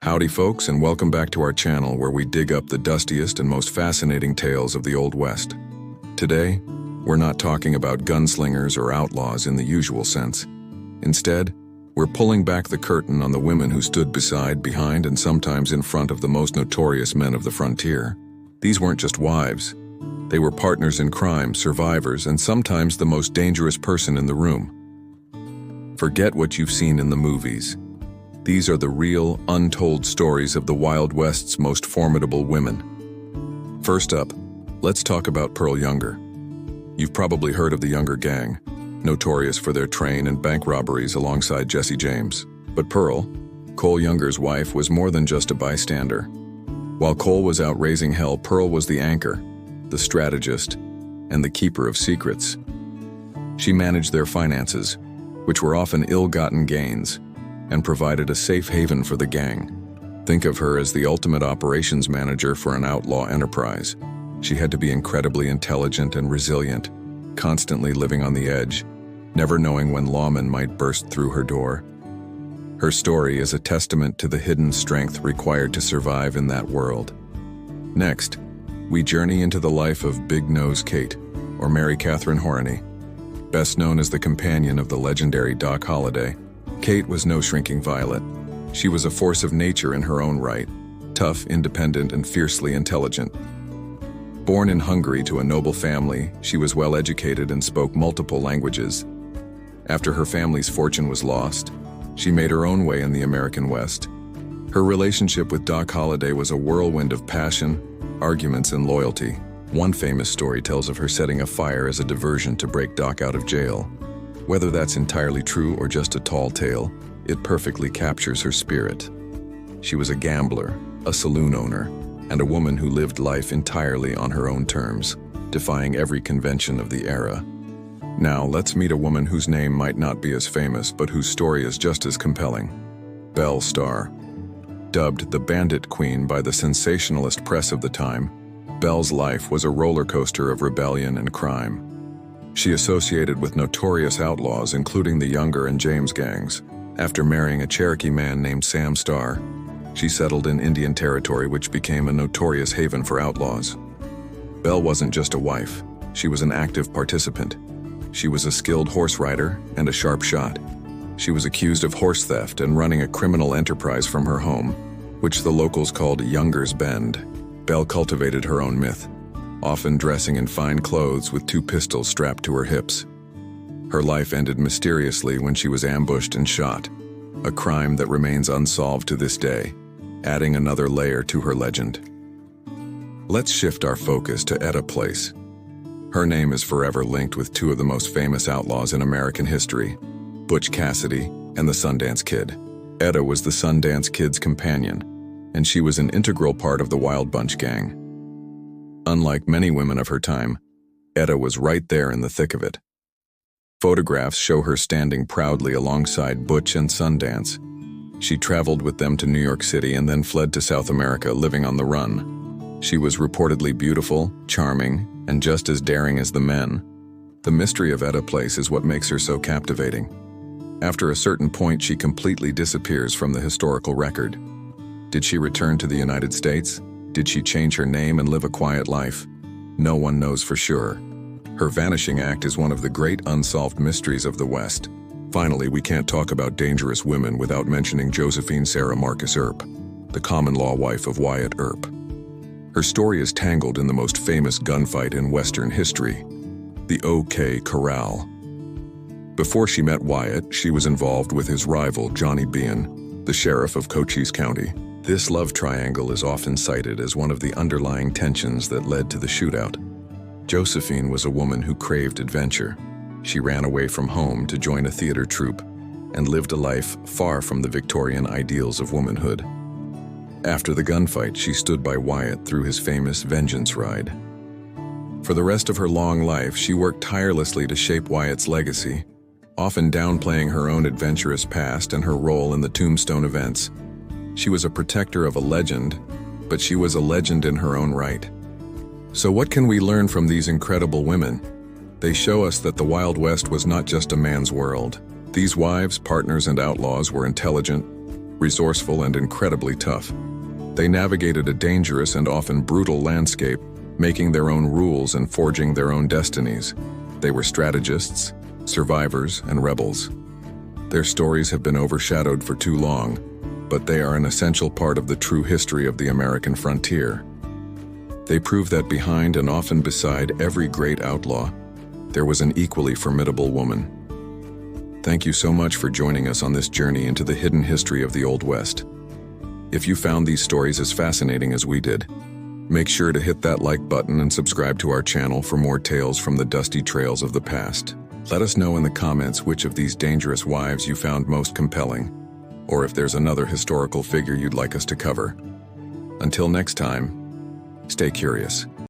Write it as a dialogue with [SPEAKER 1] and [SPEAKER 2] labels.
[SPEAKER 1] Howdy folks, and welcome back to our channel where we dig up the dustiest and most fascinating tales of the Old West. Today, we're not talking about gunslingers or outlaws in the usual sense. Instead, we're pulling back the curtain on the women who stood beside, behind, and sometimes in front of the most notorious men of the frontier. These weren't just wives. They were partners in crime, survivors, and sometimes the most dangerous person in the room. Forget what you've seen in the movies. These are the real, untold stories of the Wild West's most formidable women. First up, let's talk about Pearl Younger. You've probably heard of the Younger Gang, notorious for their train and bank robberies alongside Jesse James. But Pearl, Cole Younger's wife, was more than just a bystander. While Cole was out raising hell, Pearl was the anchor, the strategist, and the keeper of secrets. She managed their finances, which were often ill-gotten gains, and provided a safe haven for the gang. Think of her as the ultimate operations manager for an outlaw enterprise. She had to be incredibly intelligent and resilient, constantly living on the edge, never knowing when lawmen might burst through her door. Her story is a testament to the hidden strength required to survive in that world. Next, we journey into the life of Big Nose Kate, or Mary Catherine Horney. Best known as the companion of the legendary Doc Holliday, Kate was no shrinking violet. She was a force of nature in her own right, tough, independent, and fiercely intelligent. Born in Hungary to a noble family, she was well educated and spoke multiple languages. After her family's fortune was lost, she made her own way in the American West. Her relationship with Doc Holliday was a whirlwind of passion, arguments, and loyalty. One famous story tells of her setting a fire as a diversion to break Doc out of jail. Whether that's entirely true or just a tall tale, it perfectly captures her spirit. She was a gambler, a saloon owner, and a woman who lived life entirely on her own terms, defying every convention of the era. Now, let's meet a woman whose name might not be as famous, but whose story is just as compelling. Belle Starr. Dubbed the Bandit Queen by the sensationalist press of the time, Belle's life was a roller coaster of rebellion and crime. She associated with notorious outlaws, including the Younger and James gangs. After marrying a Cherokee man named Sam Starr, she settled in Indian Territory, which became a notorious haven for outlaws. Belle wasn't just a wife, she was an active participant. She was a skilled horse rider and a sharp shot. She was accused of horse theft and running a criminal enterprise from her home, which the locals called Younger's Bend. Belle cultivated her own myth, often dressing in fine clothes with 2 pistols strapped to her hips. Her life ended mysteriously when she was ambushed and shot, a crime that remains unsolved to this day, adding another layer to her legend. Let's shift our focus to Etta Place. Her name is forever linked with 2 of the most famous outlaws in American history, Butch Cassidy and the Sundance Kid. Etta was the Sundance Kid's companion, and she was an integral part of the Wild Bunch gang. Unlike many women of her time, Etta was right there in the thick of it. Photographs show her standing proudly alongside Butch and Sundance. She traveled with them to New York City and then fled to South America, living on the run. She was reportedly beautiful, charming, and just as daring as the men. The mystery of Etta Place is what makes her so captivating. After a certain point, she completely disappears from the historical record. Did she return to the United States? Did she change her name and live a quiet life? No one knows for sure. Her vanishing act is one of the great unsolved mysteries of the West. Finally, we can't talk about dangerous women without mentioning Josephine Sarah Marcus Earp, the common-law wife of Wyatt Earp. Her story is tangled in the most famous gunfight in Western history, the OK Corral. Before she met Wyatt, she was involved with his rival, Johnny Bean, the sheriff of Cochise County. This love triangle is often cited as one of the underlying tensions that led to the shootout. Josephine was a woman who craved adventure. She ran away from home to join a theater troupe and lived a life far from the Victorian ideals of womanhood. After the gunfight, she stood by Wyatt through his famous vengeance ride. For the rest of her long life, she worked tirelessly to shape Wyatt's legacy, often downplaying her own adventurous past and her role in the Tombstone events. She was a protector of a legend, but she was a legend in her own right. So what can we learn from these incredible women? They show us that the Wild West was not just a man's world. These wives, partners, and outlaws were intelligent, resourceful and incredibly tough. They navigated a dangerous and often brutal landscape, making their own rules and forging their own destinies. They were strategists, survivors, and rebels. Their stories have been overshadowed for too long, but they are an essential part of the true history of the American frontier. They prove that behind and often beside every great outlaw, there was an equally formidable woman. Thank you so much for joining us on this journey into the hidden history of the Old West. If you found these stories as fascinating as we did, make sure to hit that like button and subscribe to our channel for more tales from the dusty trails of the past. Let us know in the comments which of these dangerous wives you found most compelling, or if there's another historical figure you'd like us to cover. Until next time, stay curious.